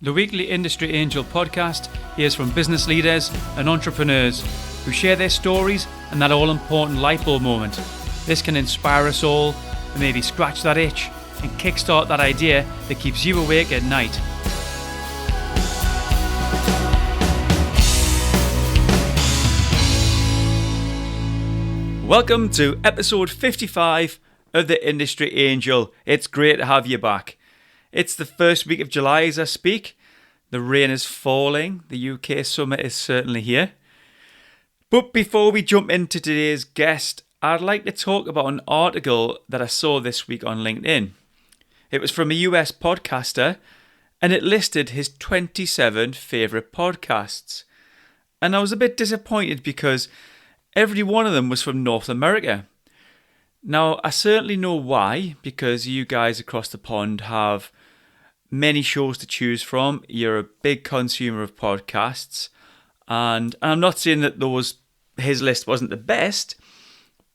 The weekly Industry Angel podcast hears from business leaders and entrepreneurs who share their stories and that all-important light bulb moment. This can inspire us all and maybe scratch that itch and kickstart that idea that keeps you awake at night. Welcome to episode 55 of the Industry Angel. It's great to have you back. It's the first week of July as I speak. The rain is falling. The UK summer is certainly here. But before we jump into today's guest, I'd like to talk about an article that I saw this week on LinkedIn. It was from a US podcaster and it listed his 27 favourite podcasts. And I was a bit disappointed because every one of them was from North America. Now, I certainly know why, because you guys across the pond have many shows to choose from. You're a big consumer of podcasts. And I'm not saying that his list wasn't the best,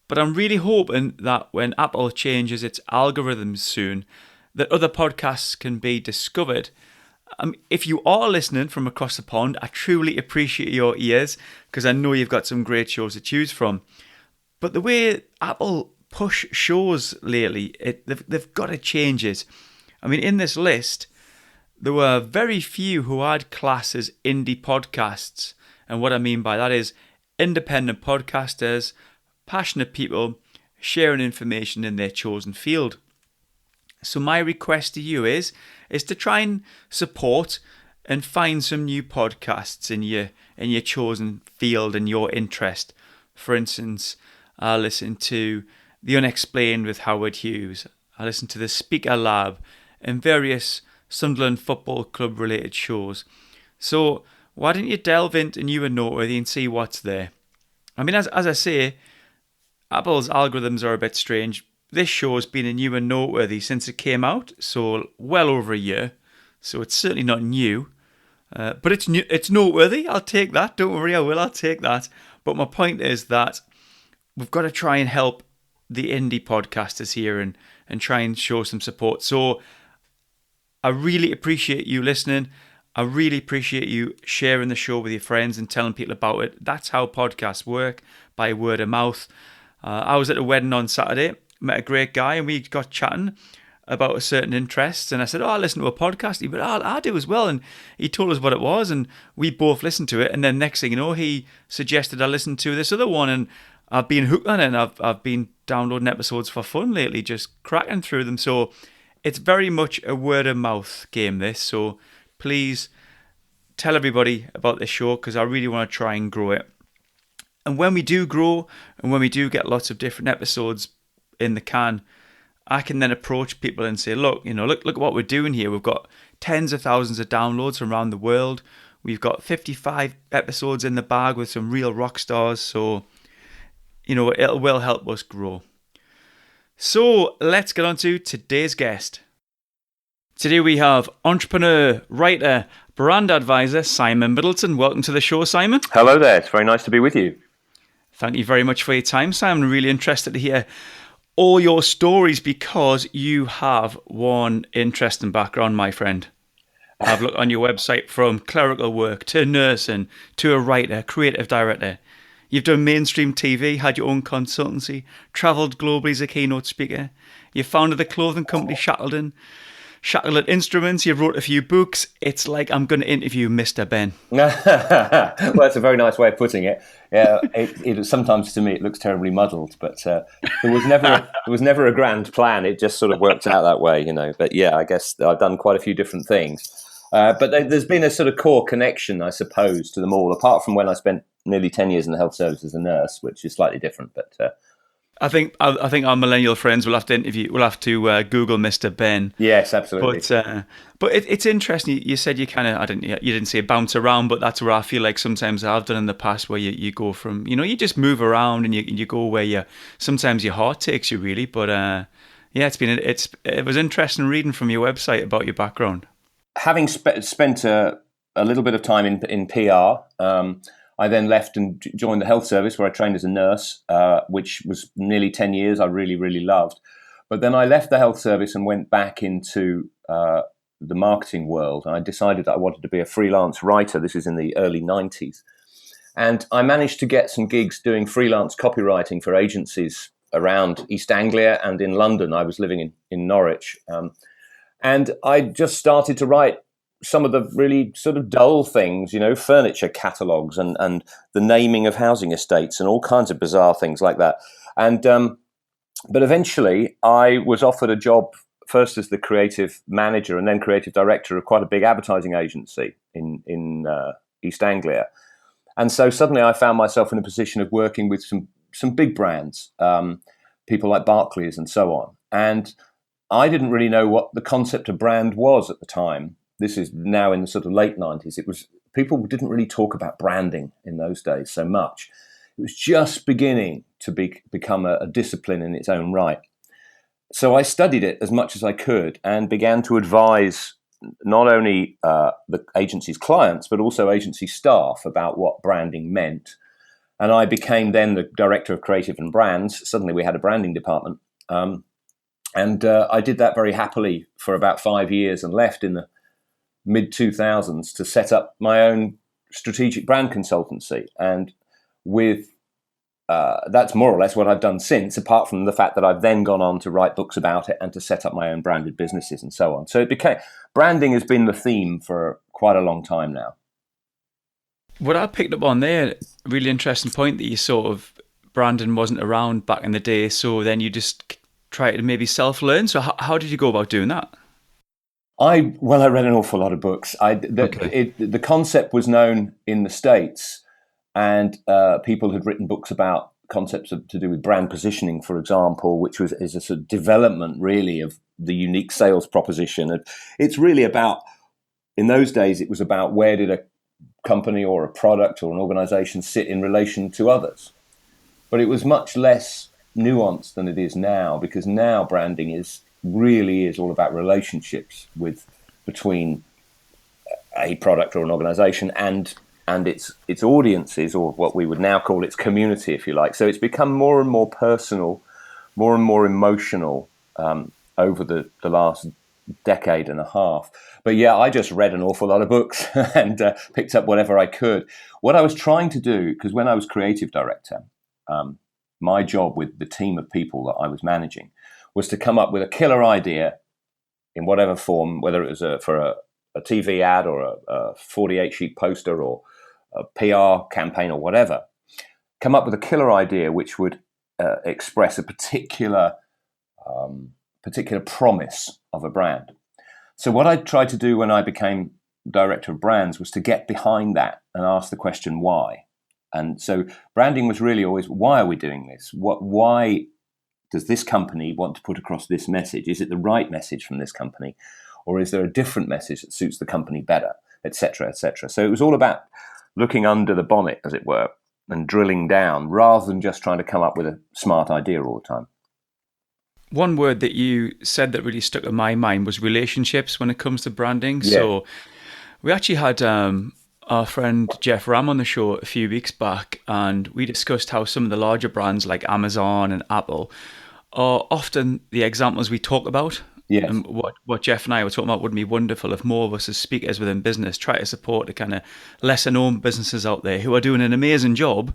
but I'm really hoping that when Apple changes its algorithms soon, that other podcasts can be discovered. If you are listening from across the pond, I truly appreciate your ears because I know you've got some great shows to choose from. But the way Apple push shows lately, they've got to change it. I mean, in this list, there were very few who I'd class as indie podcasts. And what I mean by that is independent podcasters, passionate people sharing information in their chosen field. So my request to you is to try and support and find some new podcasts in your chosen field and your interest. For instance, I listen to The Unexplained with Howard Hughes. I listen to the Speaker Lab and various Sunderland Football Club related shows. So why don't you delve into new and noteworthy and see what's there? I mean, as I say, Apple's algorithms are a bit strange. This show has been a new and noteworthy since it came out, so well over a year. So it's certainly not new, but it's new. It's noteworthy. I'll take that. Don't worry, I'll take that. But my point is that we've got to try and help the indie podcasters here and try and show some support. So I really appreciate you listening. I really appreciate you sharing the show with your friends and telling people about it. That's how podcasts work, by word of mouth. I was at a wedding on Saturday, met a great guy, and we got chatting about a certain interest. And I said, I listen to a podcast. He went, I do as well. And he told us what it was, and we both listened to it. And then next thing you know, he suggested I listen to this other one, and I've been hooked on it, and I've been downloading episodes for fun lately, just cracking through them. So it's very much a word of mouth game, this. So please tell everybody about this show because I really want to try and grow it. And when we do grow and when we do get lots of different episodes in the can, I can then approach people and say, look what we're doing here. We've got tens of thousands of downloads from around the world. We've got 55 episodes in the bag with some real rock stars. So, it will help us grow. So let's get on to today's guest. Today we have entrepreneur, writer, brand advisor, Simon Middleton. Welcome to the show, Simon. Hello there. It's very nice to be with you. Thank you very much for your time, Simon. I'm really interested to hear all your stories because you have one interesting background, my friend. I've looked on your website from clerical work to nursing to a writer, creative director. You've done mainstream TV, had your own consultancy, travelled globally as a keynote speaker. You founded the clothing company Shackleton Instruments. You wrote a few books. It's like I'm going to interview Mr. Ben. Well, that's a very nice way of putting it. Yeah, it sometimes to me it looks terribly muddled, but there was never a grand plan. It just sort of worked out that way, But yeah, I guess I've done quite a few different things. But there's been a sort of core connection, I suppose, to them all. Apart from when I spent nearly 10 years in the health service as a nurse, which is slightly different, but. I think our millennial friends will have to Google Mr. Ben. Yes, absolutely. But it's interesting. You said you kind of you didn't say bounce around, but that's where I feel like sometimes I've done in the past, where you go from you just move around and you go where sometimes your heart takes you really. But it was interesting reading from your website about your background. Having spent a little bit of time in PR. I then left and joined the health service where I trained as a nurse, which was nearly 10 years I really, really loved. But then I left the health service and went back into the marketing world. And I decided that I wanted to be a freelance writer. This is in the early 90s. And I managed to get some gigs doing freelance copywriting for agencies around East Anglia and in London. I was living in Norwich. And I just started to write some of the really sort of dull things, furniture catalogues and the naming of housing estates and all kinds of bizarre things like that. And but eventually I was offered a job first as the creative manager and then creative director of quite a big advertising agency in East Anglia. And so suddenly I found myself in a position of working with some big brands, people like Barclays and so on. And I didn't really know what the concept of brand was at the time. This is now in the sort of late 90s. People didn't really talk about branding in those days so much. It was just beginning to become a discipline in its own right. So I studied it as much as I could and began to advise not only the agency's clients, but also agency staff about what branding meant. And I became then the director of creative and brands. Suddenly we had a branding department. And I did that very happily for about 5 years and left in the mid-2000s to set up my own strategic brand consultancy. And with that's more or less what I've done since, apart from the fact that I've then gone on to write books about it and to set up my own branded businesses and so on. So branding has been the theme for quite a long time now. What I picked up on there, really interesting point that you sort of, branding wasn't around back in the day, so then you just try to maybe self-learn. So how did you go about doing that? I read an awful lot of books. The concept was known in the States, and people had written books about concepts to do with brand positioning, for example, which is a sort of development, really, of the unique sales proposition. And it's really about, in those days, it was about where did a company or a product or an organization sit in relation to others. But it was much less nuanced than it is now, because now branding really is all about relationships between a product or an organization and its audiences, or what we would now call its community, if you like. So it's become more and more personal, more and more emotional over the last decade and a half. But yeah, I just read an awful lot of books and picked up whatever I could. What I was trying to do, because when I was creative director, my job with the team of people that I was managing was to come up with a killer idea in whatever form, whether it was for a TV ad or a 48-sheet poster or a PR campaign or whatever, come up with a killer idea which would express a particular promise of a brand. So what I tried to do when I became director of brands was to get behind that and ask the question, why? And so branding was really always, why are we doing this? Why does this company want to put across this message? Is it the right message from this company? Or is there a different message that suits the company better, et cetera, et cetera? So it was all about looking under the bonnet, as it were, and drilling down, rather than just trying to come up with a smart idea all the time. One word that you said that really stuck in my mind was relationships when it comes to branding. Yeah. So we actually had our friend Jeff Ram on the show a few weeks back, and we discussed how some of the larger brands like Amazon and Apple are often the examples we talk about. Yes. And what Jeff and I were talking about would be wonderful if more of us as speakers within business try to support the kind of lesser known businesses out there who are doing an amazing job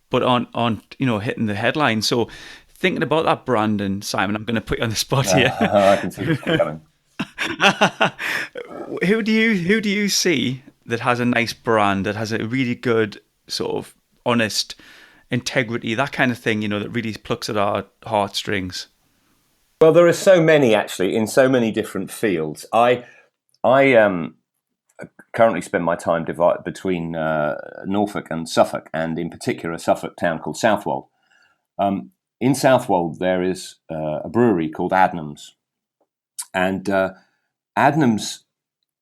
but aren't hitting the headlines. So thinking about that, Brandon, Simon, I'm going to put you on the spot here. I can see this coming. Who do you see that has a nice brand, that has a really good sort of honest integrity, that kind of thing, that really plucks at our heartstrings? Well, there are so many, actually, in so many different fields. I currently spend my time divided between Norfolk and Suffolk, and in particular a Suffolk town called Southwold. In Southwold, there is a brewery called Adnams. And Adnams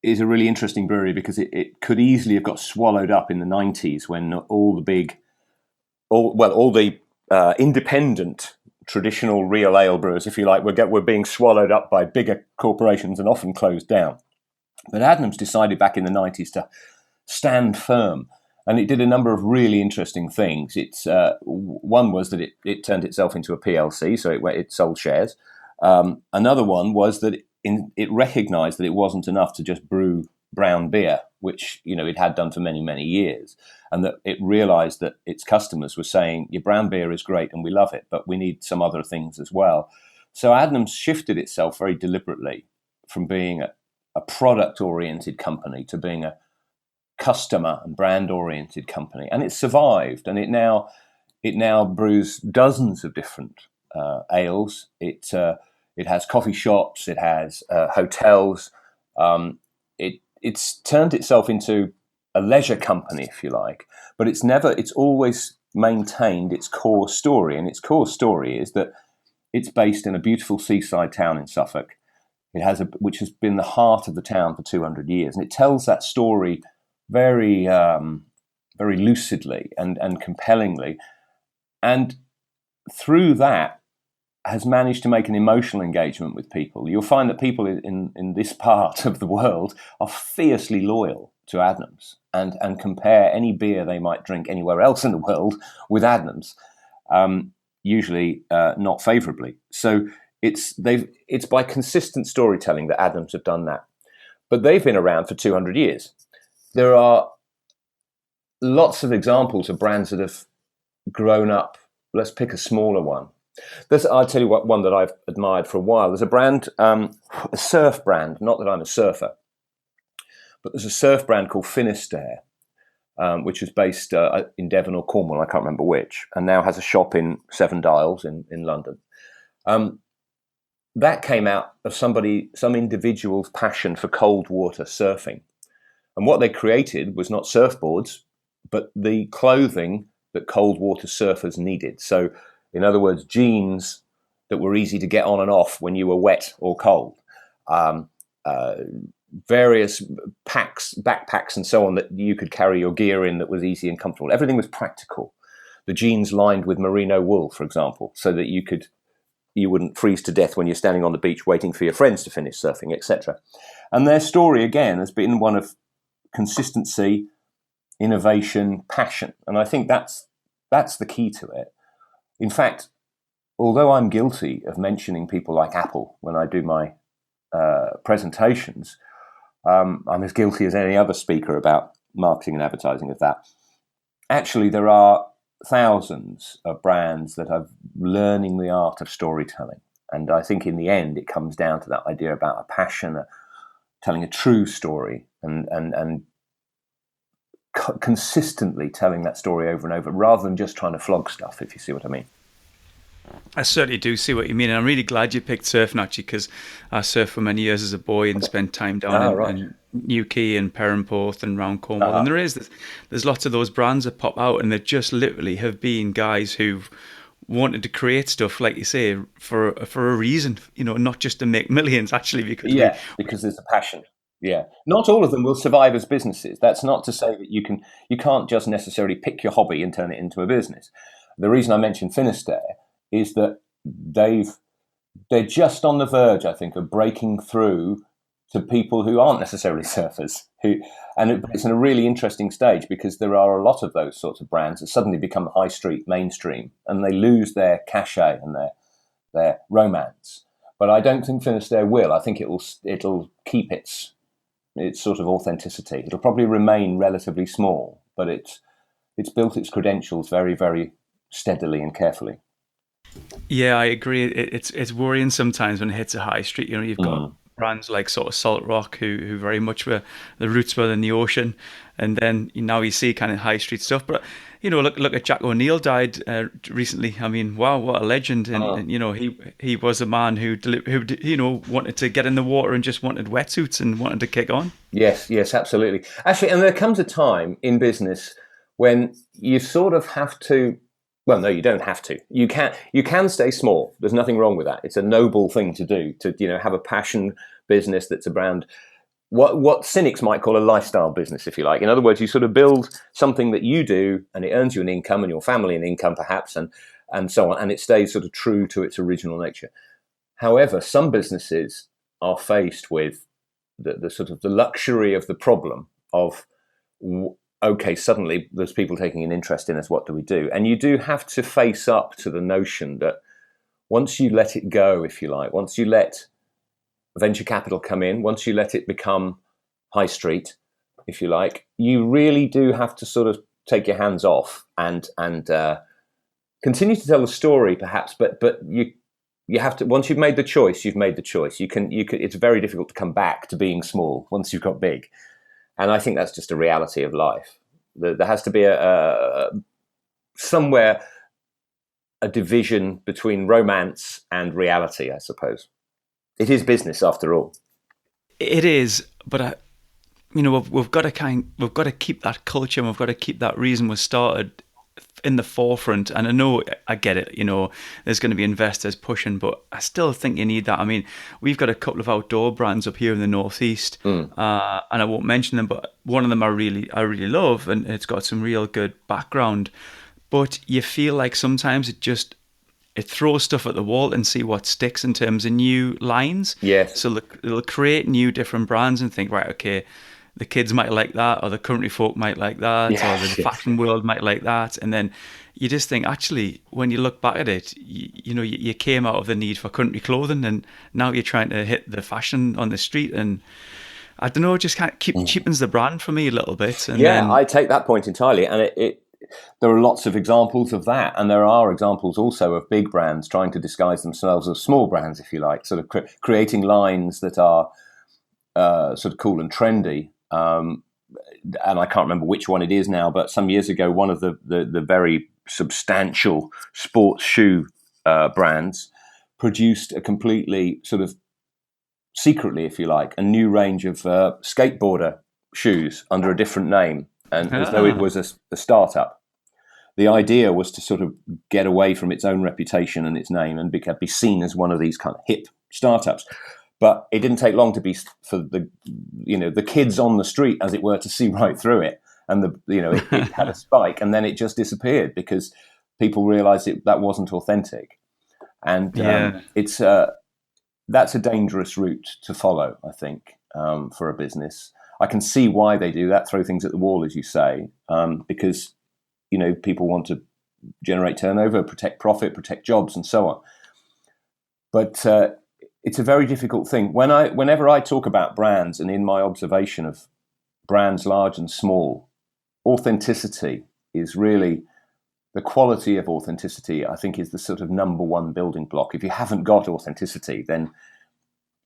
is a really interesting brewery because it could easily have got swallowed up in the 90s when all the independent traditional real ale brewers, if you like, were being swallowed up by bigger corporations and often closed down. But Adnams decided back in the 90s to stand firm, and it did a number of really interesting things. One was that it turned itself into a PLC, so it sold shares. Another one was that it recognised that it wasn't enough to just brew brown beer, which it had done for many, many years, and that it realised that its customers were saying, your brown beer is great and we love it, but we need some other things as well. So Adnams shifted itself very deliberately from being a product-oriented company to being a customer and brand-oriented company, and it survived, and it now brews dozens of different ales. It has coffee shops, it has hotels. It's turned itself into a leisure company, if you like, but it's always maintained its core story, and its core story is that it's based in a beautiful seaside town in Suffolk. Which has been the heart of the town for 200 years, and it tells that story very, very lucidly and compellingly, and through that has managed to make an emotional engagement with people. You'll find that people in this part of the world are fiercely loyal to Adnams and compare any beer they might drink anywhere else in the world with Adnams, usually not favourably. So it's by consistent storytelling that Adnams have done that. But they've been around for 200 years. There are lots of examples of brands that have grown up. Let's pick a smaller one. I'll tell you one that I've admired for a while. There's a brand, a surf brand, not that I'm a surfer, but there's a surf brand called Finisterre, which is based in Devon or Cornwall, I can't remember which, and now has a shop in Seven Dials in London. That came out of some individual's passion for cold water surfing. And what they created was not surfboards, but the clothing that cold water surfers needed. So, in other words, jeans that were easy to get on and off when you were wet or cold. Various backpacks and so on that you could carry your gear in that was easy and comfortable. Everything was practical. The jeans lined with merino wool, for example, so that you wouldn't freeze to death when you're standing on the beach waiting for your friends to finish surfing, etc. And their story, again, has been one of consistency, innovation, passion. And I think that's the key to it. In fact, although I'm guilty of mentioning people like Apple when I do my presentations, I'm as guilty as any other speaker about marketing and advertising of that. Actually, there are thousands of brands that are learning the art of storytelling. And I think in the end, it comes down to that idea about a passion, telling a true story and consistently telling that story over and over, rather than just trying to flog stuff, if you see what I mean. I certainly do see what you mean, and I'm really glad you picked surfing, actually, because I surfed for many years as a boy and spent time down in Newquay and Perranporth and round Cornwall. And there's lots of those brands that pop out, and they just literally have been guys who've wanted to create stuff, like you say, for a reason, not just to make millions, actually, because there's a passion. Yeah, not all of them will survive as businesses. That's not to say that you can't just necessarily pick your hobby and turn it into a business. The reason I mentioned Finisterre is that they're just on the verge, I think, of breaking through to people who aren't necessarily surfers. It's in a really interesting stage, because there are a lot of those sorts of brands that suddenly become high street mainstream, and they lose their cachet and their romance. But I don't think Finisterre will. I think it'll keep its sort of authenticity. It'll probably remain relatively small, but it's built its credentials very, very steadily and carefully. Yeah, I agree. It's worrying sometimes when it hits a high street. You've got brands like sort of Salt Rock who very much were, the roots were in the ocean, and then now you see kind of high street stuff. But look at Jack O'Neill died recently. I mean, wow, what a legend! And he was a man who wanted to get in the water and just wanted wetsuits and wanted to kick on. Yes, absolutely. Actually, and there comes a time in business when you sort of have to. Well, no, you don't have to. You can stay small. There's nothing wrong with that. It's a noble thing to do, to have a passion business that's around what cynics might call a lifestyle business, if you like. In other words, you sort of build something that you do and it earns you an income and your family an income perhaps and so on, and it stays sort of true to its original nature. However, some businesses are faced with the sort of the luxury of the problem of okay, suddenly there's people taking an interest in us, what do we do? And you do have to face up to the notion that once you let it go, if you like, once you let venture capital come in, once you let it become high street, if you like, you really do have to sort of take your hands off and continue to tell the story, perhaps, but you have to. Once you've made the choice, you've made the choice. You can. It's very difficult to come back to being small once you've got big, and I think that's just a reality of life. There has to be somewhere a division between romance and reality, I suppose. It is business after all. It is, but we've got to keep that culture, and we've got to keep that reason we started in the forefront. And I know, I get it, there's going to be investors pushing, but I still think you need that. I mean, we've got a couple of outdoor brands up here in the Northeast, and I won't mention them, but one of them I really love, and it's got some real good background. But you feel like sometimes it throws stuff at the wall and see what sticks in terms of new lines. Yes. So it'll create new different brands and think, right, okay, the kids might like that, or the country folk might like that, or the fashion world might like that. And then you just think, actually, when you look back at it, you came out of the need for country clothing, and now you're trying to hit the fashion on the street. And I don't know, it just kind of cheapens the brand for me a little bit. And I take that point entirely. And there are lots of examples of that. And there are examples also of big brands trying to disguise themselves as small brands, if you like, sort of creating lines that are sort of cool and trendy. And I can't remember which one it is now, but some years ago, one of the very substantial sports shoe brands produced a completely sort of secretly, if you like, a new range of skateboarder shoes under a different name, and as though it was a startup. The idea was to sort of get away from its own reputation and its name and be seen as one of these kind of hip startups. But it didn't take long for the kids on the street, as it were, to see right through it, and it had a spike, and then it just disappeared because people realised that wasn't authentic, and that's a dangerous route to follow, I think, for a business. I can see why they do that, throw things at the wall, as you say, because people want to generate turnover, protect profit, protect jobs, and so on. But it's a very difficult thing. Whenever I talk about brands, and in my observation of brands large and small, authenticity is really the quality of authenticity. I think is the sort of number one building block. If you haven't got authenticity, then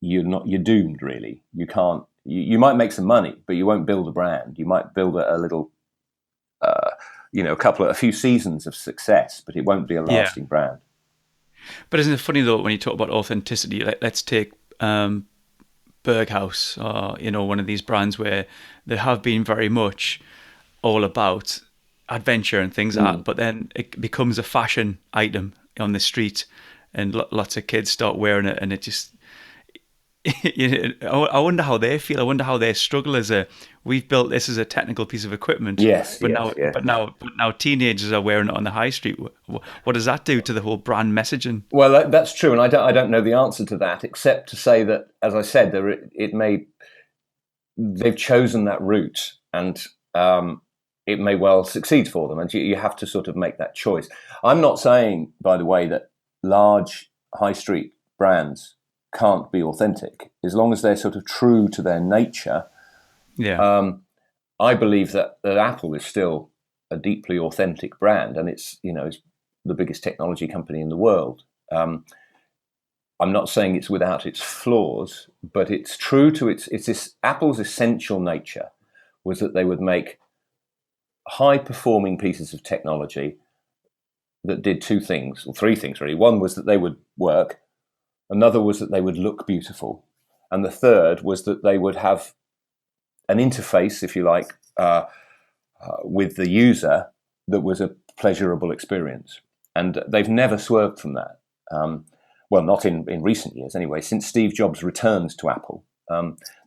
you're doomed. Really, you can't. You might make some money, but you won't build a brand. You might build a little, a few seasons of success, but it won't be a lasting brand. But isn't it funny though when you talk about authenticity? Let's take Berghaus, or one of these brands where they have been very much all about adventure and things like that, but then it becomes a fashion item on the street, and lots of kids start wearing it, and it just. I wonder how they feel. I wonder how they struggle we've built this as a technical piece of equipment. But now teenagers are wearing it on the high street. What does that do to the whole brand messaging? Well, that's true, and I don't know the answer to that, except to say that, as I said, they've chosen that route, and it may well succeed for them, and you have to sort of make that choice. I'm not saying, by the way, that large high street brands can't be authentic, as long as they're sort of true to their nature. I believe that Apple is still a deeply authentic brand, and it's the biggest technology company in the world. I'm not saying it's without its flaws, but it's true to its Apple's essential nature was that they would make high performing pieces of technology that did two things, or three things really. One was that they would work. Another was that they would look beautiful. And the third was that they would have an interface, if you like, with the user that was a pleasurable experience. And they've never swerved from that. Well, not in recent years anyway. Since Steve Jobs returned to Apple,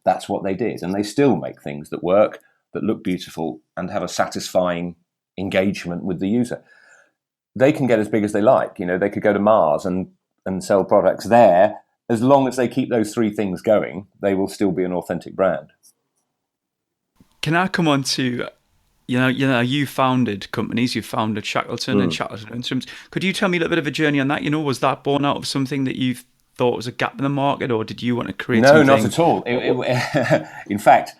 that's what they did. And they still make things that work, that look beautiful, and have a satisfying engagement with the user. They can get as big as they like. They could go to Mars and sell products there. As long as they keep those three things going, they will still be an authentic brand. Can I come on to, you founded companies, you founded Shackleton and Shackleton Instruments. Could you tell me a little bit of a journey on that? Was that born out of something that you've thought was a gap in the market, or did you want to create No, something? not at all. In fact,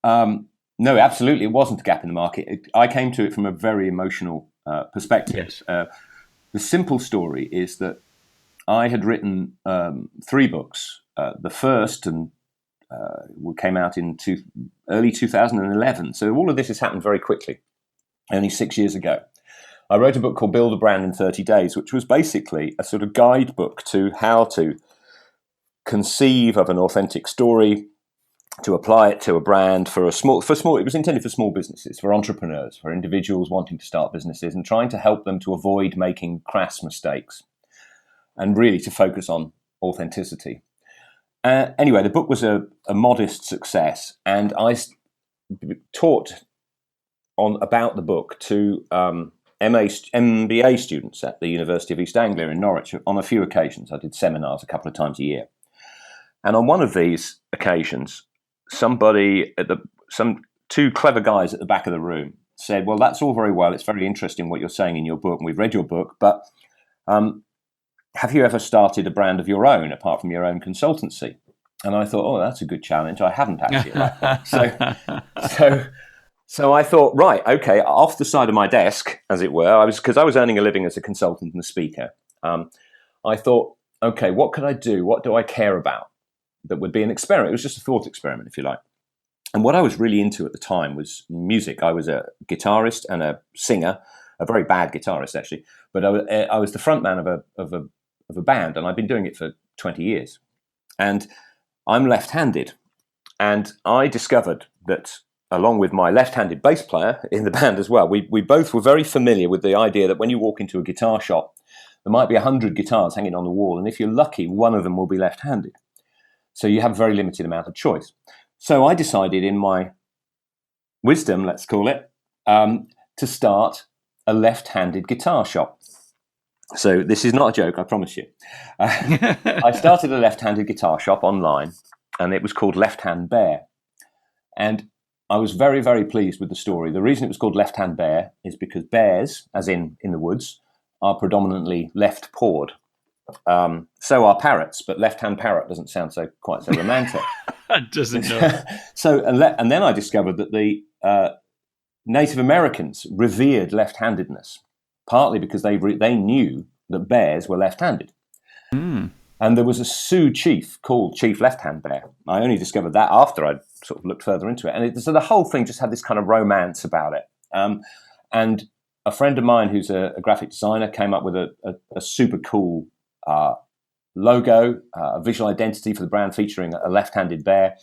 no, absolutely, it wasn't a gap in the market. I came to it from a very emotional perspective. Yes. The simple story is that I had written 3 books. The first came out in early 2011. So all of this has happened very quickly, only 6 years ago. I wrote a book called Build a Brand in 30 Days, which was basically a sort of guidebook to how to conceive of an authentic story, to apply it to a brand it was intended for small businesses, for entrepreneurs, for individuals wanting to start businesses and trying to help them to avoid making crass mistakes and really to focus on authenticity. Anyway, the book was a modest success, and I taught about the book to MBA students at the University of East Anglia in Norwich on a few occasions. I did seminars a couple of times a year. And on one of these occasions, some 2 clever guys at the back of the room said, well, that's all very well. It's very interesting what you're saying in your book, and we've read your book, but have you ever started a brand of your own apart from your own consultancy? And I thought, oh, that's a good challenge. I hadn't actually at that point. So I thought, right, okay, off the side of my desk, as it were, because I was earning a living as a consultant and a speaker. I thought, okay, what could I do? What do I care about? That would be an experiment. It was just a thought experiment, if you like. And what I was really into at the time was music. I was a guitarist and a singer, a very bad guitarist actually, but I was the front man of a band, and I've been doing it for 20 years. And I'm left-handed, and I discovered that along with my left-handed bass player in the band as well, we both were very familiar with the idea that when you walk into a guitar shop, there might be 100 guitars hanging on the wall, and if you're lucky, one of them will be left-handed. So you have a very limited amount of choice. So I decided in my wisdom, let's call it, to start a left-handed guitar shop. So this is not a joke, I promise you. I started a left-handed guitar shop online, and it was called Left Hand Bear. And I was very, very pleased with the story. The reason it was called Left Hand Bear is because bears, as in the woods, are predominantly left-pawed. So are parrots, but left-hand parrot doesn't sound quite so romantic. It doesn't know. And then I discovered that the Native Americans revered left-handedness, partly because they knew that bears were left-handed. Mm. And there was a Sioux chief called Chief Left Hand Bear. I only discovered that after I'd sort of looked further into it. And so the whole thing just had this kind of romance about it. And a friend of mine who's a graphic designer came up with a super cool logo, a visual identity for the brand featuring a left-handed bear.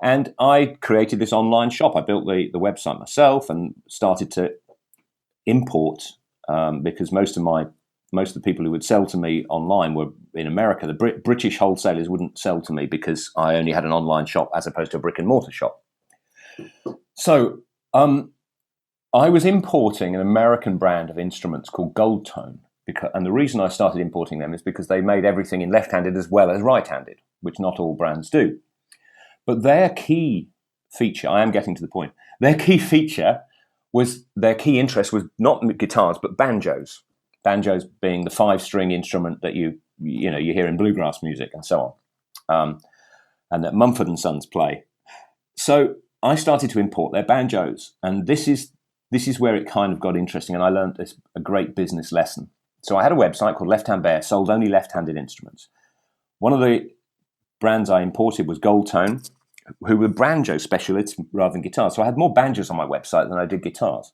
And I created this online shop. I built the website myself and started to import because most of the people who would sell to me online were in America. The British wholesalers wouldn't sell to me because I only had an online shop as opposed to a brick and mortar shop. So I was importing an American brand of instruments called Gold Tone. And the reason I started importing them is because they made everything in left-handed as well as right-handed, which not all brands do. But their key feature, I am getting to the point, their key interest was not guitars, but banjos. Banjos being the 5-string instrument that you hear in bluegrass music and so on, and that Mumford & Sons play. So I started to import their banjos, and this is where it kind of got interesting, and I learned a great business lesson. So I had a website called Left Hand Bear, sold only left-handed instruments. One of the brands I imported was Gold Tone, who were banjo specialists rather than guitars. So I had more banjos on my website than I did guitars.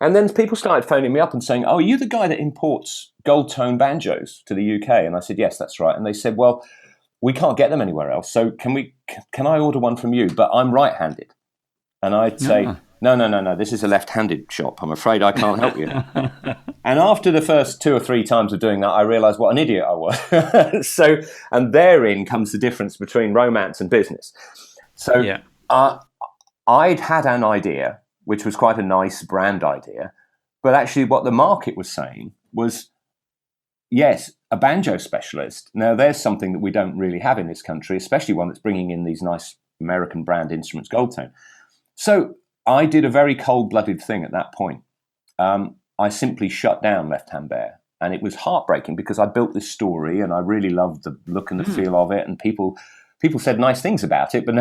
And then people started phoning me up and saying, oh, are you the guy that imports Gold Tone banjos to the UK? And I said, yes, that's right. And they said, well, we can't get them anywhere else. So can I order one from you? But I'm right-handed. And I'd say, no, this is a left-handed shop. I'm afraid I can't help you. And after the first 2 or 3 times of doing that, I realized what an idiot I was. And therein comes the difference between romance and business. So yeah. I'd had an idea, which was quite a nice brand idea. But actually what the market was saying was, yes, a banjo specialist. Now, there's something that we don't really have in this country, especially one that's bringing in these nice American brand instruments, Gold Tone. So I did a very cold-blooded thing at that point. I simply shut down Left Hand Bear. And it was heartbreaking because I built this story and I really loved the look and the feel of it. And people said nice things about it, but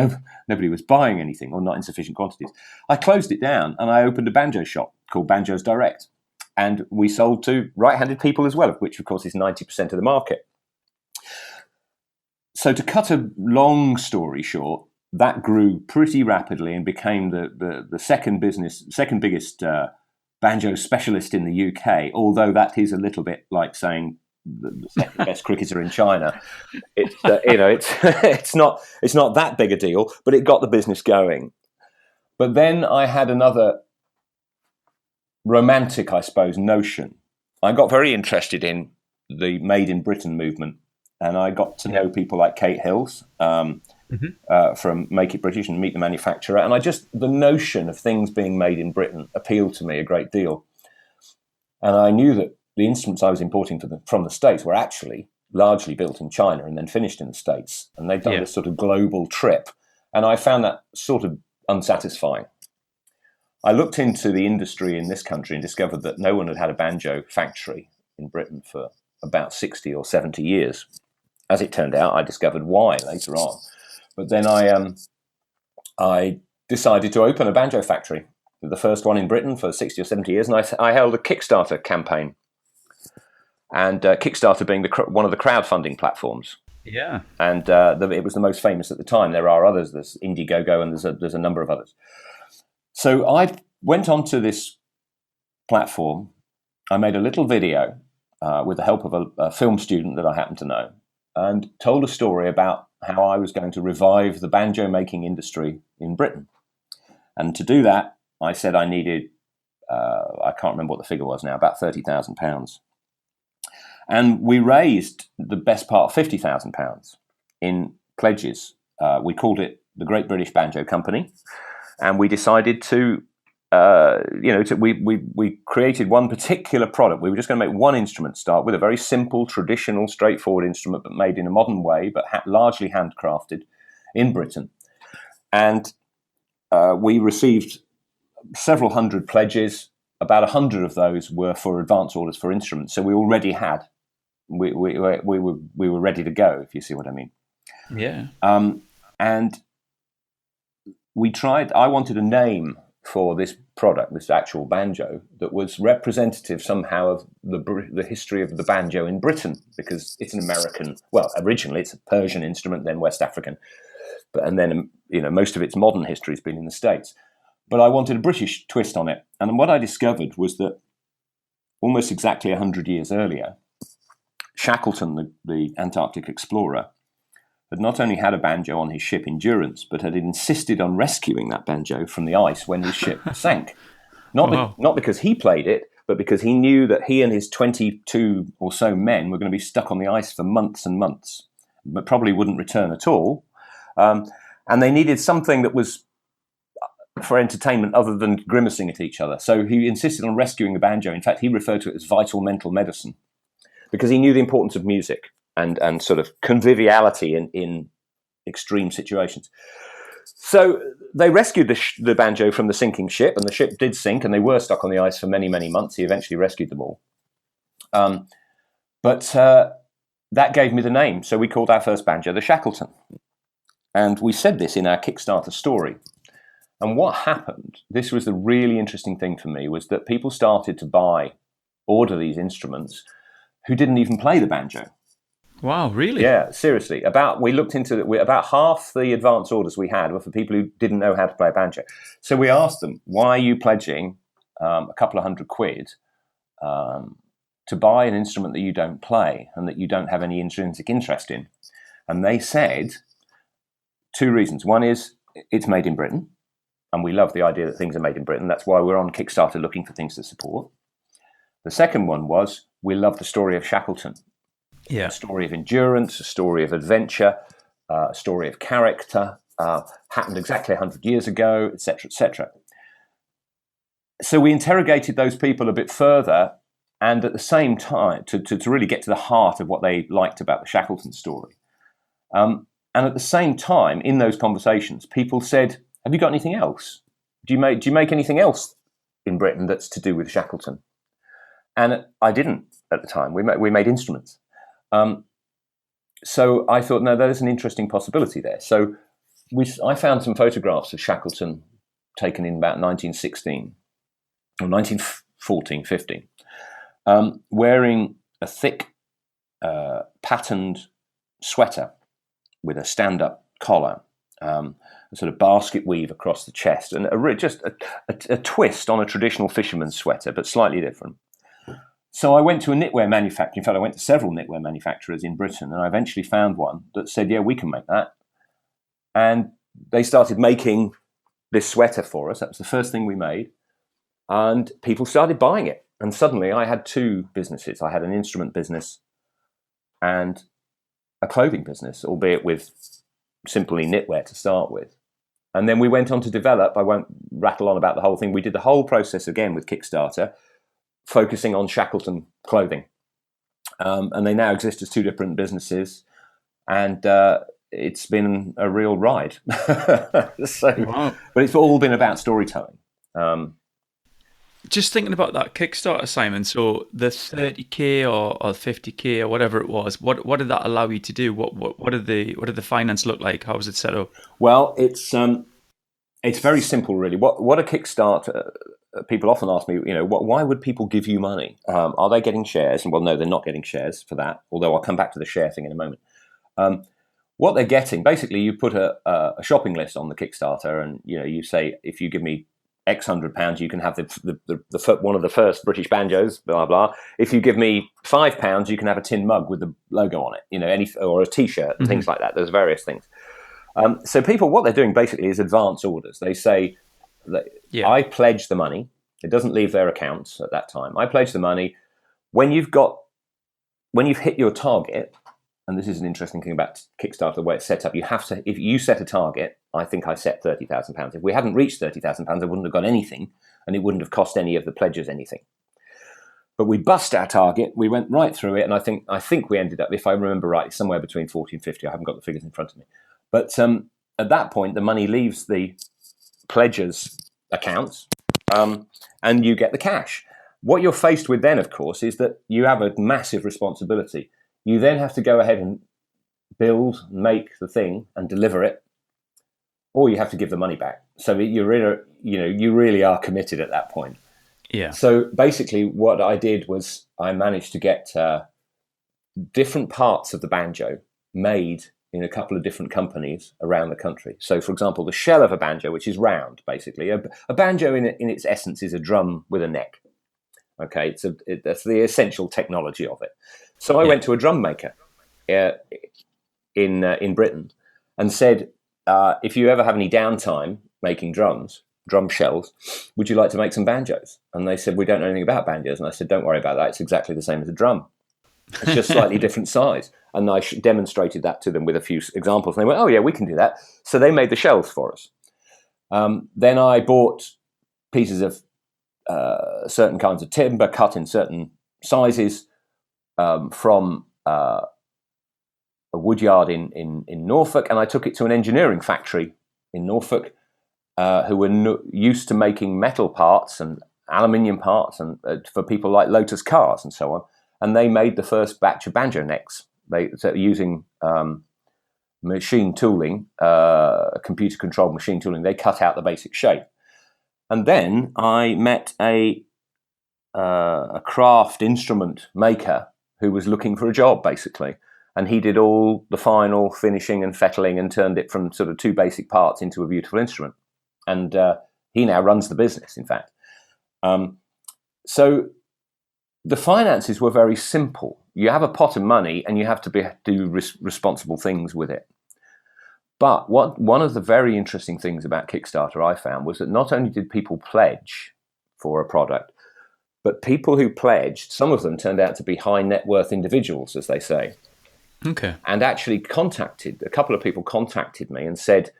nobody was buying anything, or not in sufficient quantities. I closed it down and I opened a banjo shop called Banjos Direct. And we sold to right-handed people as well, which of course is 90% of the market. So to cut a long story short, that grew pretty rapidly and became the second biggest banjo specialist in the UK, although that is a little bit like saying the second best cricketer in China. It's it's not that big a deal, but it got the business going. But then I had another romantic, I suppose, notion. I got very interested in the Made in Britain movement, and I got to know people like Kate Hills from Make It British and Meet the Manufacturer, and the notion of things being made in Britain appealed to me a great deal. And I knew that the instruments I was importing from the States were actually largely built in China and then finished in the States, and they'd done this sort of global trip, and I found that sort of unsatisfying. I looked into the industry in this country and discovered that no one had had a banjo factory in Britain for about 60 or 70 years. As it turned out, I discovered why later on. But then I decided to open a banjo factory, the first one in Britain for 60 or 70 years, and I held a Kickstarter campaign. And Kickstarter being one of the crowdfunding platforms. Yeah. And it was the most famous at the time. There are others. There's Indiegogo and there's a number of others. So I went onto this platform. I made a little video with the help of a film student that I happen to know, and told a story about how I was going to revive the banjo making industry in Britain. And to do that, I said I needed, I can't remember what the figure was now, about £30,000. And we raised the best part of £50,000 in pledges. We called it the Great British Banjo Company. And we decided to, we created one particular product. We were just going to make one instrument, start with a very simple, traditional, straightforward instrument, but made in a modern way, but largely handcrafted in Britain. And we received several hundred pledges. About 100 of those were for advance orders for instruments. So we already had, we were ready to go, if you see what I mean. Yeah. And I wanted a name for this product, this actual banjo, that was representative somehow of the history of the banjo in Britain, because it's an American, well, originally it's a Persian instrument, then West African, and then, most of its modern history has been in the States. But I wanted a British twist on it. And what I discovered was that almost exactly 100 years earlier, Shackleton, the Antarctic explorer, had not only had a banjo on his ship Endurance, but had insisted on rescuing that banjo from the ice when his ship sank. Not because he played it, but because he knew that he and his 22 or so men were going to be stuck on the ice for months and months, but probably wouldn't return at all. And they needed something that was for entertainment other than grimacing at each other. So he insisted on rescuing the banjo. In fact, he referred to it as vital mental medicine, because he knew the importance of music and sort of conviviality in extreme situations. So they rescued the banjo from the sinking ship, and the ship did sink, and they were stuck on the ice for many, many months. He eventually rescued them all. But that gave me the name. So we called our first banjo the Shackleton. And we said this in our Kickstarter story. And what happened, this was the really interesting thing for me, was that people started to order these instruments who didn't even play the banjo. Wow, really? Yeah, seriously. We looked into about half the advance orders we had were for people who didn't know how to play a banjo. So we asked them, why are you pledging a couple of £100 to buy an instrument that you don't play and that you don't have any intrinsic interest in? And they said 2 reasons. One is it's made in Britain, and we love the idea that things are made in Britain. That's why we're on Kickstarter looking for things to support. The second one was we love the story of Shackleton. Yeah. A story of endurance, a story of adventure, a story of character, happened exactly 100 years ago, etc., etc. So we interrogated those people a bit further, and at the same time, to really get to the heart of what they liked about the Shackleton story. And at the same time, in those conversations, people said, have you got anything else? Do you make anything else in Britain that's to do with Shackleton? And I didn't. at the time. We made instruments. So I thought, no, there's an interesting possibility there. So I found some photographs of Shackleton taken in about 1916 or 1914, 15, wearing a thick patterned sweater with a stand-up collar, a sort of basket weave across the chest, and just a twist on a traditional fisherman's sweater, but slightly different. So I went to a knitwear manufacturer. In fact, I went to several knitwear manufacturers in Britain, and I eventually found one that said, yeah, we can make that. And they started making this sweater for us. That was the first thing we made. And people started buying it. And suddenly I had two businesses. I had an instrument business and a clothing business, albeit with simply knitwear to start with. And then we went on to develop. I won't rattle on about the whole thing. We did the whole process again with Kickstarter, focusing on Shackleton clothing. And they now exist as two different businesses. And it's been a real ride. Wow. But it's all been about storytelling. Just thinking about that Kickstarter, Simon, so the 30k or 50k or whatever it was, what did that allow you to do? What did the finance look like? How was it set up? Well, it's very simple, really. What a Kickstarter, people often ask me, why would people give you money? Are they getting shares? And well, no, they're not getting shares for that, although I'll come back to the share thing in a moment. What they're getting, basically, you put a shopping list on the Kickstarter, and you say, if you give me X £100, you can have the one of the first British banjos, blah blah. If you give me £5, you can have a tin mug with the logo on it, or a T-shirt and things like that. There's various things. So people, what they're doing basically is advance orders. They say, I pledge the money. It doesn't leave their accounts at that time. I pledge the money. When you've hit your target. And this is an interesting thing about Kickstarter, the way it's set up. You have to, if you set a target, I think I set £30,000. If we hadn't reached £30,000, I wouldn't have got anything, and it wouldn't have cost any of the pledgers anything. But we bust our target. We went right through it, and I think we ended up, if I remember right, somewhere between 40 and 50. I haven't got the figures in front of me. But at that point, the money leaves the pledgers' accounts, and you get the cash. What you're faced with then, of course, is that you have a massive responsibility. You then have to go ahead and make the thing and deliver it, or you have to give the money back. So you really are committed at that point. Yeah. So basically what I did was I managed to get different parts of the banjo made in a couple of different companies around the country. So, for example, the shell of a banjo, which is round, basically. A banjo in its essence is a drum with a neck. Okay, that's the essential technology of it. So I went to a drum maker in Britain and said, if you ever have any downtime making drum shells, would you like to make some banjos? And they said, we don't know anything about banjos. And I said, don't worry about that. It's exactly the same as a drum. It's just slightly different size. And I demonstrated that to them with a few examples. And they went, oh, yeah, we can do that. So they made the shells for us. Then I bought pieces of certain kinds of timber cut in certain sizes from a woodyard in Norfolk, and I took it to an engineering factory in Norfolk who were used to making metal parts and aluminium parts and for people like Lotus cars and so on. And they made the first batch of banjo necks. Using machine tooling, computer-controlled machine tooling, they cut out the basic shape. And then I met a craft instrument maker who was looking for a job, basically. And he did all the final finishing and fettling and turned it from sort of two basic parts into a beautiful instrument. And he now runs the business, in fact. So the finances were very simple. You have a pot of money and you have to do responsible things with it. But one of the very interesting things about Kickstarter I found was that not only did people pledge for a product, but people who pledged, some of them turned out to be high net worth individuals, as they say. Okay. And actually a couple of people contacted me and said,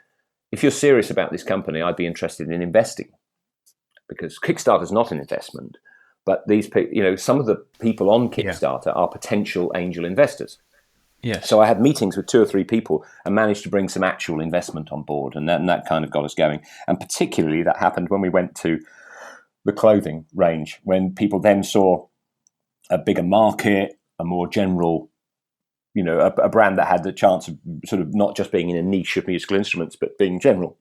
if you're serious about this company, I'd be interested in investing. Because Kickstarter is not an investment, but these people, some of the people on Kickstarter are potential angel investors. Yes. So I had meetings with 2 or 3 people and managed to bring some actual investment on board, and that kind of got us going. And particularly that happened when we went to the clothing range, when people then saw a bigger market, a more general, a brand that had the chance of sort of not just being in a niche of musical instruments, but being general.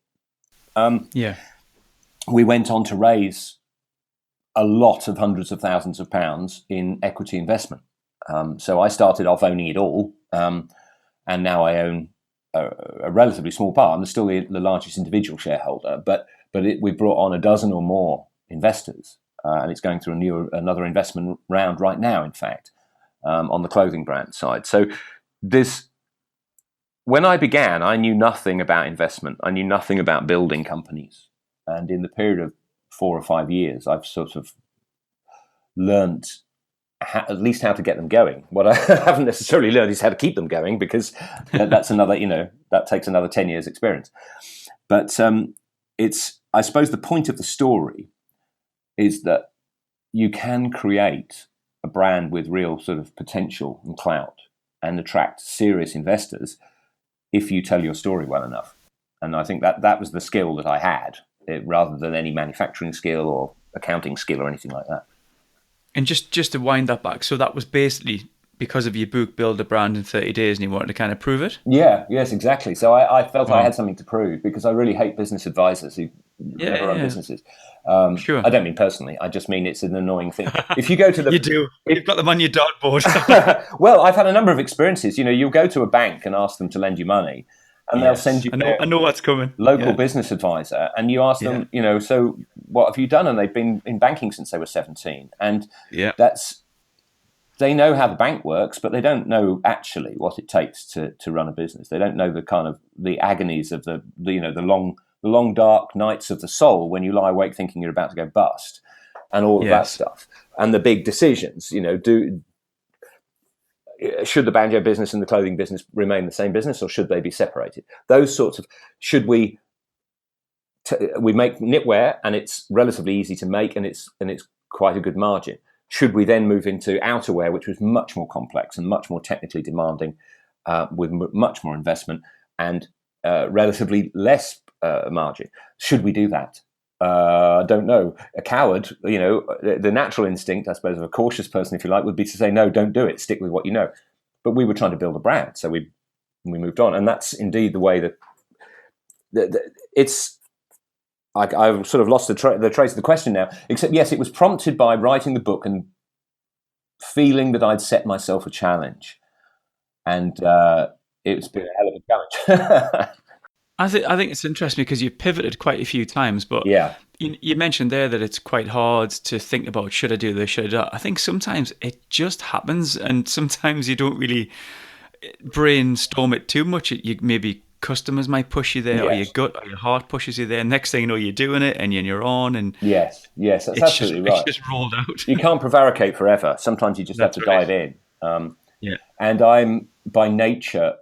We went on to raise a lot of hundreds of thousands of pounds in equity investment. So I started off owning it all, and now I own a relatively small part. I'm still the largest individual shareholder, but we brought on a dozen or more investors, and it's going through another investment round right now, in fact, on the clothing brand side. So when I began, I knew nothing about investment. I knew nothing about building companies. And in the period of 4 or 5 years, I've sort of learned at least how to get them going. What I haven't necessarily learned is how to keep them going, because that's another, that takes another 10 years experience. But I suppose the point of the story is that you can create a brand with real sort of potential and clout and attract serious investors if you tell your story well enough. And I think that was the skill that I had, rather than any manufacturing skill or accounting skill or anything like that. And just to wind that back, so that was basically because of your book, Build a Brand in 30 Days, and you wanted to kind of prove it? Yes, exactly. So I felt I had something to prove, because I really hate business advisors who never run businesses. Sure. I don't mean personally. I just mean it's an annoying thing. If you go to You do. You've got them on your dartboard. Well, I've had a number of experiences. You'll go to a bank and ask them to lend you money, and they'll send you I know what's coming. Local business advisor, and you ask them, so what have you done? And they've been in banking since they were 17. And they know how the bank works, but they don't know actually what it takes to run a business. They don't know the kind of the agonies of the long dark nights of the soul when you lie awake thinking you're about to go bust, and all of that stuff, and the big decisions. Should the banjo business and the clothing business remain the same business, or should they be separated? Those sorts of, should we make knitwear and it's relatively easy to make and it's quite a good margin. Should we then move into outerwear, which was much more complex and much more technically demanding, with much more investment and relatively less margin? Should we do that? I don't know. A coward, the natural instinct, I suppose, of a cautious person, if you like, would be to say, no, don't do it. Stick with what you know. But we were trying to build a brand, so we moved on. And that's indeed the way that it's... I've sort of lost the trace of the question now, except, yes, it was prompted by writing the book and feeling that I'd set myself a challenge. And it's been a hell of a challenge. I think it's interesting because you pivoted quite a few times, but you mentioned there that it's quite hard to think about, should I do this, should I do that? I think sometimes it just happens, and sometimes you don't really brainstorm it too much. Maybe customers might push you there, or your gut or your heart pushes you there. Next thing you know, you're doing it, and you're on. And yes, that's absolutely right. It's just rolled out. You can't prevaricate forever. Sometimes you just have to dive in. And I'm by nature,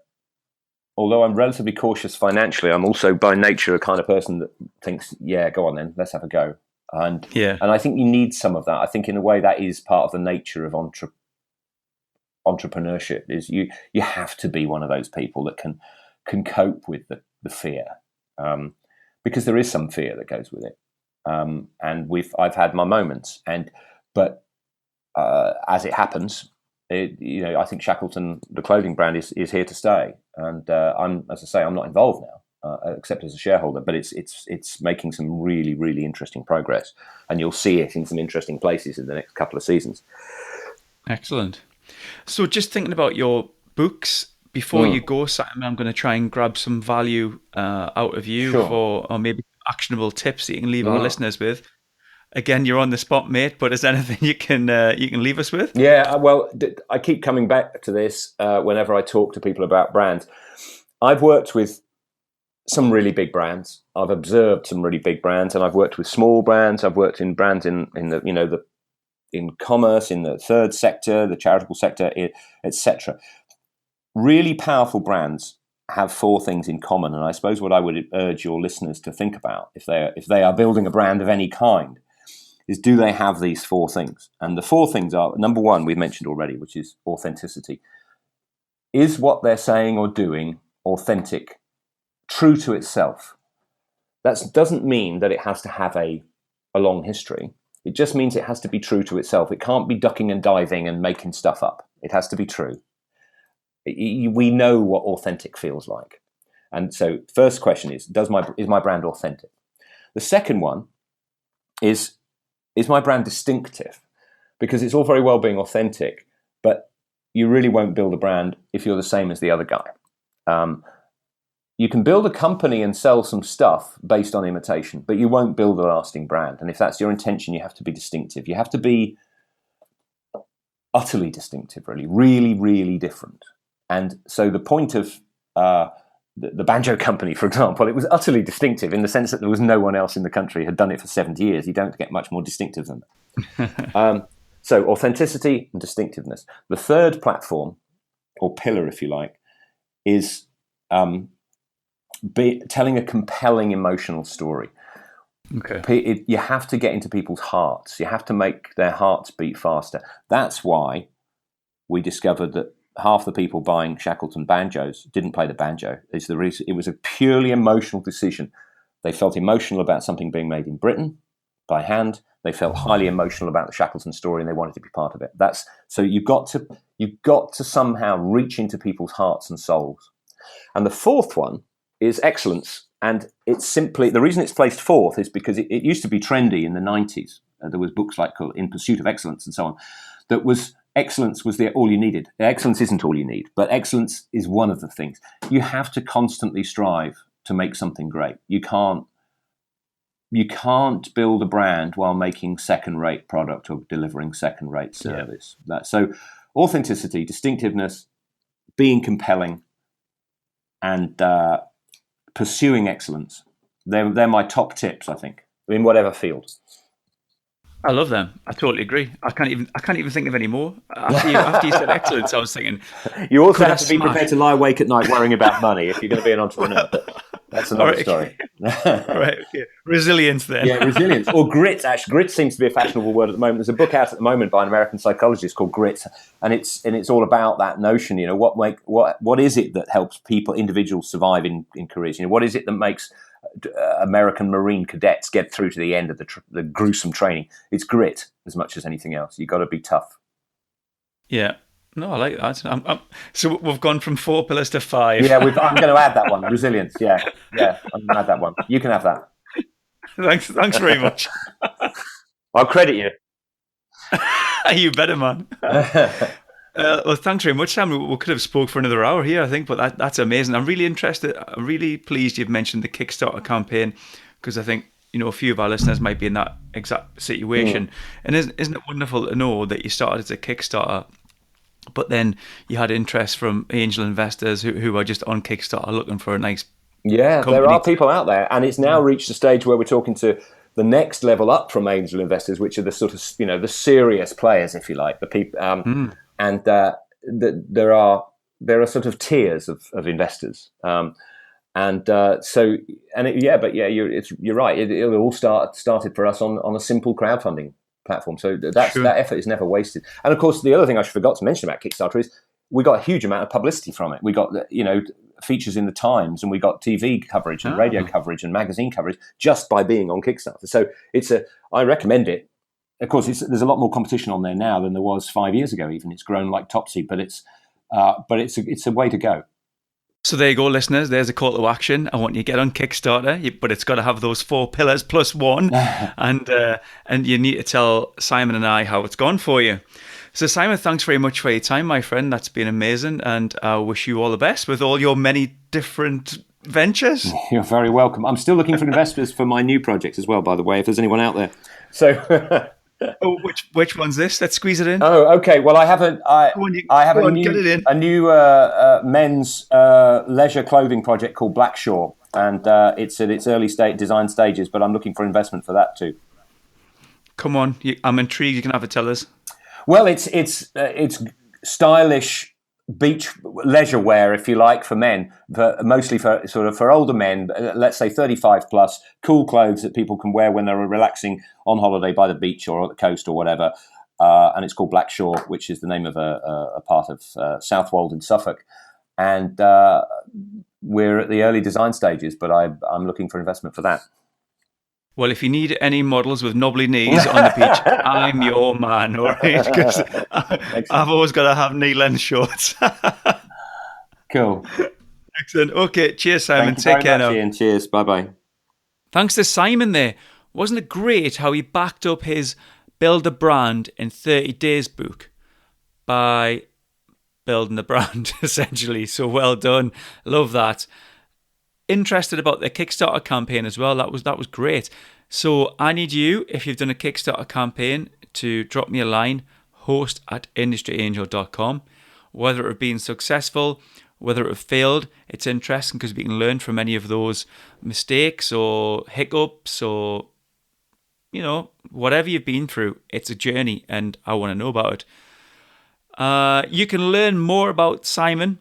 although I'm relatively cautious financially, I'm also by nature a kind of person that thinks, go on then, let's have a go. And I think you need some of that. I think in a way that is part of the nature of entrepreneurship, is you have to be one of those people that can cope with the fear, because there is some fear that goes with it. And I've had my moments, but as it happens, I think Shackleton, the clothing brand, is here to stay. And I'm not involved now, except as a shareholder, but it's making some really, really interesting progress, and you'll see it in some interesting places in the next couple of seasons. Excellent. So just thinking about your books, before you go, Simon, I'm going to try and grab some value out of you, or maybe actionable tips that you can leave our listeners with. Again, you're on the spot, mate, but is there anything you can leave us with? Yeah, well, I keep coming back to this whenever I talk to people about brands. I've worked with some really big brands. I've observed some really big brands, and I've worked with small brands. I've worked in brands in commerce, in the third sector, the charitable sector, etc. Really powerful brands have 4 things in common, and I suppose what I would urge your listeners to think about if they are building a brand of any kind is, do they have these 4 things? And the 4 things are, number 1, we've mentioned already, which is authenticity. Is what they're saying or doing authentic, true to itself? That doesn't mean that it has to have a long history. It just means it has to be true to itself. It can't be ducking and diving and making stuff up. It has to be true. We know what authentic feels like. And so first question is my brand authentic? The second one is my brand distinctive? Because it's all very well being authentic, but you really won't build a brand if you're the same as the other guy. You can build a company and sell some stuff based on imitation, but you won't build a lasting brand. And if that's your intention, you have to be distinctive. You have to be utterly distinctive, really, really, really different. And so the point of the Banjo Company, for example, it was utterly distinctive in the sense that there was no one else in the country who had done it for 70 years. You don't get much more distinctive than that. So authenticity and distinctiveness. The third platform, or pillar, if you like, is telling a compelling emotional story. Okay. You have to get into people's hearts. You have to make their hearts beat faster. That's why we discovered that half the people buying Shackleton banjos didn't play the banjo. It's the reason. It was a purely emotional decision. They felt emotional about something being made in Britain by hand. They felt highly emotional about the Shackleton story, and they wanted to be part of it. So you've got to somehow reach into people's hearts and souls. And the fourth one is excellence. And it's simply, the reason it's placed fourth is because it used to be trendy in the 90s. There was books like In Pursuit of Excellence and so on. Excellence was all you needed. Excellence isn't all you need, but excellence is one of the things. You have to constantly strive to make something great. You can't build a brand while making second-rate product or delivering second-rate service. Yeah. So authenticity, distinctiveness, being compelling, and pursuing excellence. They're my top tips, I think, in whatever field. I love them. I totally agree. I can't even think of any more. After you said excellence, I was thinking. You also have to be prepared to lie awake at night worrying about money if you're going to be an entrepreneur. That's another story. Right. Okay. Resilience then. Yeah, resilience. Or grit, actually. Grit seems to be a fashionable word at the moment. There's a book out at the moment by an American psychologist called Grit, and it's all about that notion, what is it that helps individuals survive in careers? What is it that makes American Marine cadets get through to the end of the gruesome training? It's grit as much as anything else. You've got to be tough. Yeah. No, I like that. So we've gone from 4 pillars to 5. Yeah, I'm going to add that one. Resilience. Yeah. I'm going to add that one. You can have that. Thanks very much. I'll credit you. You better, man. Well, thanks very much, Sam. We could have spoke for another hour here, I think, but that's amazing. I'm really interested. I'm really pleased you've mentioned the Kickstarter campaign, because I think a few of our listeners might be in that exact situation. And isn't it wonderful to know that you started as a Kickstarter, but then you had interest from angel investors who are just on Kickstarter looking for a nice company. There are people out there, and it's now reached a stage where we're talking to the next level up from angel investors, which are the sort of the serious players, if you like, the people. And there are sort of tiers of investors, you're right. It all started for us on a simple crowdfunding platform. So that effort is never wasted. And of course, the other thing I forgot to mention about Kickstarter is we got a huge amount of publicity from it. We got features in the Times, and we got TV coverage and radio coverage and magazine coverage just by being on Kickstarter. So I recommend it. Of course, there's a lot more competition on there now than there was 5 years ago. Even it's grown like Topsy, but it's a way to go. So there you go, listeners. There's a call to action. I want you to get on Kickstarter, but it's got to have those 4 pillars plus 1, and you need to tell Simon and I how it's gone for you. So Simon, thanks very much for your time, my friend. That's been amazing, and I wish you all the best with all your many different ventures. You're very welcome. I'm still looking for investors for my new project as well, by the way, if there's anyone out there. So. Which one's this? Let's squeeze it in. Oh, okay. Well, I have a new men's leisure clothing project called Blackshore, and it's at its early design stages. But I'm looking for investment for that too. Come on, I'm intrigued. You can have a tell us. Well, it's stylish beach leisure wear, if you like, for men, mostly for older men, let's say 35 plus, cool clothes that people can wear when they're relaxing on holiday by the beach or at the coast or whatever. And it's called Blackshore, which is the name of a part of Southwold in Suffolk. And we're at the early design stages, but I'm looking for investment for that. Well, if you need any models with knobbly knees on the beach, I'm your man, all right? Because I've always got to have knee-length shorts. Cool. Excellent. Okay, cheers, Simon. Thank you Take very care much, now. Ian. Cheers. Bye-bye. Thanks to Simon there. Wasn't it great how he backed up his Build a Brand in 30 Days book by building the brand, essentially. So well done. Love that. Interested about the Kickstarter campaign as well. That was great. So I need you, if you've done a Kickstarter campaign, to drop me a line, host@industryangel.com. Whether it have been successful, whether it have failed, it's interesting because we can learn from any of those mistakes or hiccups or, whatever you've been through. It's a journey and I want to know about it. You can learn more about Simon,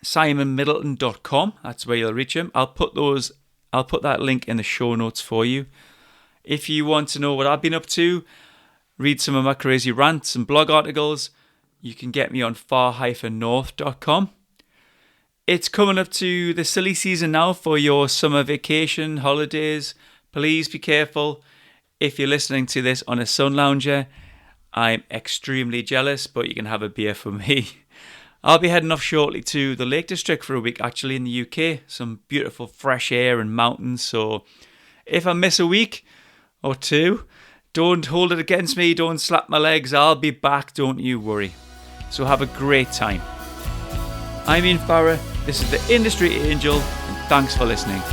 simonmiddleton.com. That's where you'll reach him. I'll put that link in the show notes for you. If you want to know what I've been up to, read some of my crazy rants and blog articles, you can get me on far-north.com. It's coming up to the silly season now for your summer vacation, holidays. Please be careful. If you're listening to this on a sun lounger, I'm extremely jealous, but you can have a beer for me. I'll be heading off shortly to the Lake District for a week, actually, in the UK. Some beautiful fresh air and mountains. So if I miss a week or two, don't hold it against me. Don't slap my legs. I'll be back. Don't you worry. So have a great time. I'm Ian Farrer. This is the Industry Angel, and thanks for listening.